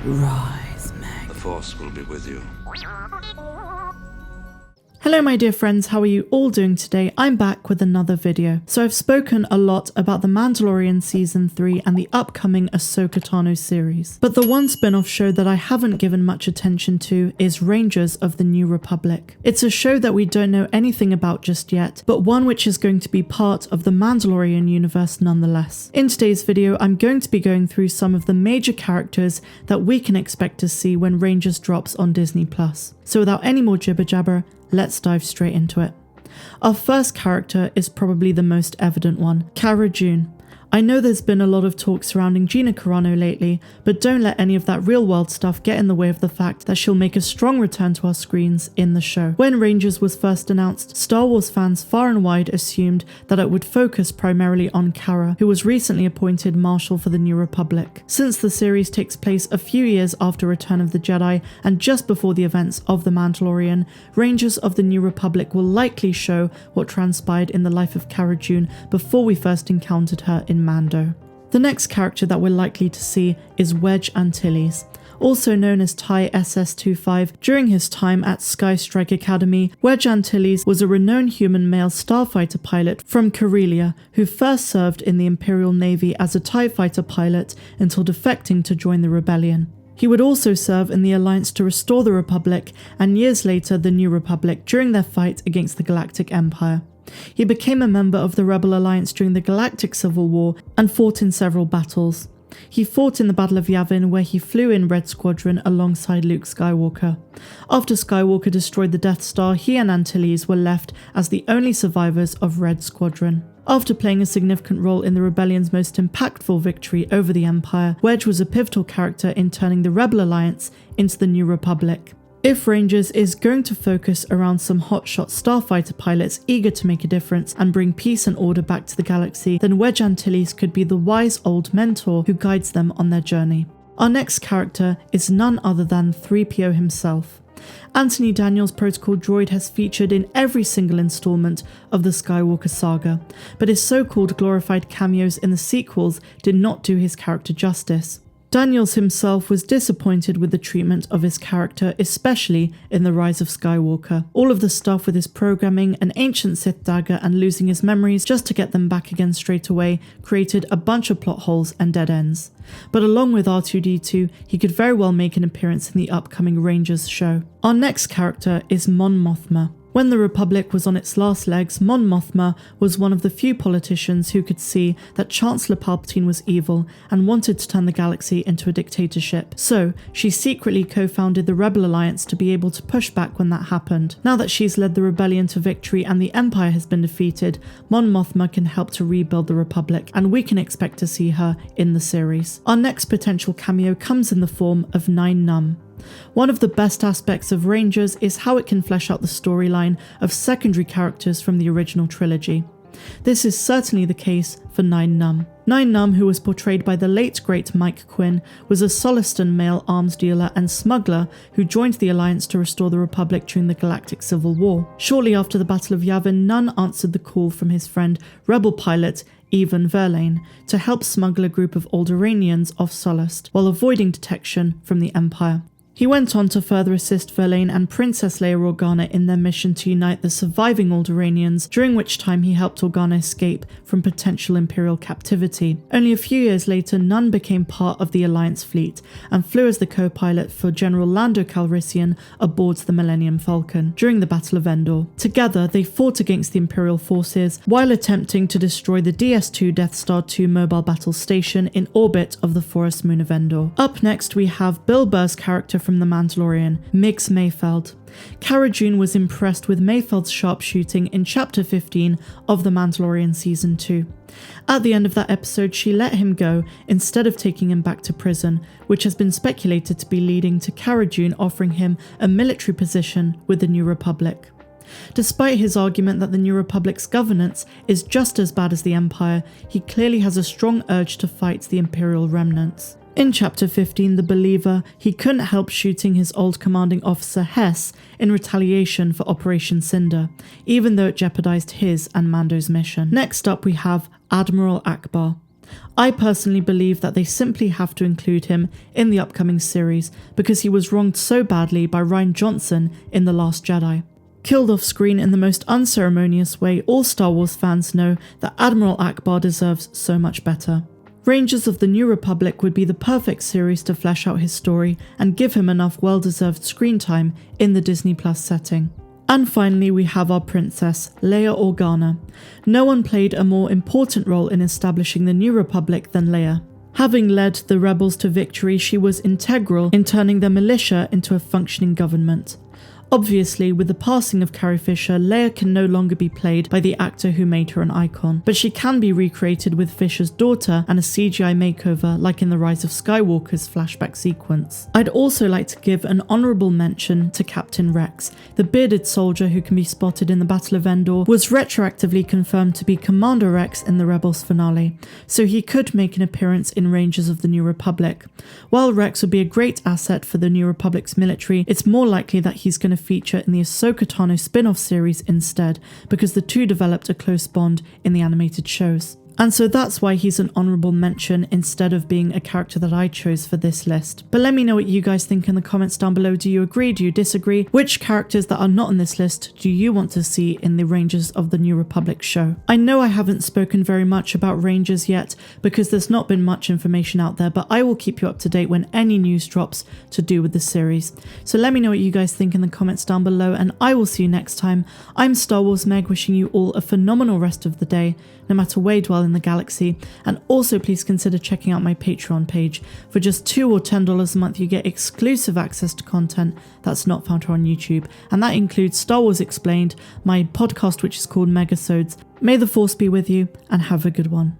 Rise, Meg. The Force will be with you. Hello my dear friends, how are you all doing today? I'm back with another video. So I've spoken a lot about The Mandalorian Season 3 and the upcoming Ahsoka Tano series. But the one spin-off show that I haven't given much attention to is Rangers of the New Republic. It's a show that we don't know anything about just yet, but one which is going to be part of the Mandalorian universe nonetheless. In today's video, I'm going to be going through some of the major characters that we can expect to see when Rangers drops on Disney+. So without any more jibber jabber, let's dive straight into it. Our first character is probably the most evident one, Cara June. I know there's been a lot of talk surrounding Gina Carano lately, but don't let any of that real world stuff get in the way of the fact that she'll make a strong return to our screens in the show. When Rangers was first announced, Star Wars fans far and wide assumed that it would focus primarily on Cara, who was recently appointed Marshal for the New Republic. Since the series takes place a few years after Return of the Jedi and just before the events of The Mandalorian, Rangers of the New Republic will likely show what transpired in the life of Cara June before we first encountered her in Mando. The next character that we're likely to see is Wedge Antilles. Also known as TIE SS-25, during his time at Sky Strike Academy, Wedge Antilles was a renowned human male starfighter pilot from Corellia who first served in the Imperial Navy as a TIE fighter pilot until defecting to join the rebellion. He would also serve in the Alliance to restore the Republic and years later the New Republic during their fight against the Galactic Empire. He became a member of the Rebel Alliance during the Galactic Civil War and fought in several battles. He fought in the Battle of Yavin, where he flew in Red Squadron alongside Luke Skywalker. After Skywalker destroyed the Death Star, he and Antilles were left as the only survivors of Red Squadron. After playing a significant role in the Rebellion's most impactful victory over the Empire, Wedge was a pivotal character in turning the Rebel Alliance into the New Republic. If Rangers is going to focus around some hotshot starfighter pilots eager to make a difference and bring peace and order back to the galaxy, then Wedge Antilles could be the wise old mentor who guides them on their journey. Our next character is none other than 3PO himself. Anthony Daniels' protocol droid has featured in every single installment of the Skywalker saga, but his so-called glorified cameos in the sequels did not do his character justice. Daniels himself was disappointed with the treatment of his character, especially in The Rise of Skywalker. All of the stuff with his programming, an ancient Sith dagger, and losing his memories just to get them back again straight away created a bunch of plot holes and dead ends. But along with R2-D2, he could very well make an appearance in the upcoming Rangers show. Our next character is Mon Mothma. When the Republic was on its last legs, Mon Mothma was one of the few politicians who could see that Chancellor Palpatine was evil and wanted to turn the galaxy into a dictatorship. So, she secretly co-founded the Rebel Alliance to be able to push back when that happened. Now that she's led the rebellion to victory and the Empire has been defeated, Mon Mothma can help to rebuild the Republic, and we can expect to see her in the series. Our next potential cameo comes in the form of Nien Nunb. One of the best aspects of Rangers is how it can flesh out the storyline of secondary characters from the original trilogy. This is certainly the case for Nien Nunb. Nien Nunb, who was portrayed by the late great Mike Quinn, was a Solistan male arms dealer and smuggler who joined the Alliance to restore the Republic during the Galactic Civil War. Shortly after the Battle of Yavin, Nunb answered the call from his friend, rebel pilot Ivan Verlaine, to help smuggle a group of Alderaanians off Solist, while avoiding detection from the Empire. He went on to further assist Verlaine and Princess Leia Organa in their mission to unite the surviving Alderaanians, during which time he helped Organa escape from potential Imperial captivity. Only a few years later, Nunb became part of the Alliance fleet and flew as the co-pilot for General Lando Calrissian aboard the Millennium Falcon during the Battle of Endor. Together, they fought against the Imperial forces while attempting to destroy the DS-2 Death Star 2 mobile battle station in orbit of the forest moon of Endor. Up next, we have Bill Burr's character from The Mandalorian, Migs Mayfeld. Cara June was impressed with Mayfeld's sharpshooting in Chapter 15 of The Mandalorian Season 2. At the end of that episode, she let him go instead of taking him back to prison, which has been speculated to be leading to Cara June offering him a military position with the New Republic. Despite his argument that the New Republic's governance is just as bad as the Empire, he clearly has a strong urge to fight the Imperial remnants. In Chapter 15, The Believer, he couldn't help shooting his old commanding officer Hess in retaliation for Operation Cinder, even though it jeopardized his and Mando's mission. Next up we have Admiral Ackbar. I personally believe that they simply have to include him in the upcoming series because he was wronged so badly by Rian Johnson in The Last Jedi. Killed off screen in the most unceremonious way, all Star Wars fans know that Admiral Ackbar deserves so much better. Rangers of the New Republic would be the perfect series to flesh out his story and give him enough well-deserved screen time in the Disney Plus setting. And finally, we have our princess, Leia Organa. No one played a more important role in establishing the New Republic than Leia. Having led the rebels to victory, she was integral in turning their militia into a functioning government. Obviously, with the passing of Carrie Fisher, Leia can no longer be played by the actor who made her an icon, but she can be recreated with Fisher's daughter and a CGI makeover like in the Rise of Skywalker's flashback sequence. I'd also like to give an honourable mention to Captain Rex. The bearded soldier who can be spotted in the Battle of Endor was retroactively confirmed to be Commander Rex in the Rebels finale, so he could make an appearance in Rangers of the New Republic. While Rex would be a great asset for the New Republic's military, it's more likely that he's going to feature in the Ahsoka Tano spin-off series instead, because the two developed a close bond in the animated shows. And so that's why he's an honourable mention instead of being a character that I chose for this list. But let me know what you guys think in the comments down below. Do you agree? Do you disagree? Which characters that are not on this list do you want to see in the Rangers of the New Republic show? I know I haven't spoken very much about Rangers yet because there's not been much information out there, but I will keep you up to date when any news drops to do with the series. So let me know what you guys think in the comments down below, and I will see you next time. I'm Star Wars Meg, wishing you all a phenomenal rest of the day, no matter where you dwell in the galaxy. And also please consider checking out my Patreon page. For just $2 or $10 a month you get exclusive access to content that's not found here on YouTube, and that includes Star Wars Explained, my podcast which is called Megasodes. May the Force be with you, and have a good one.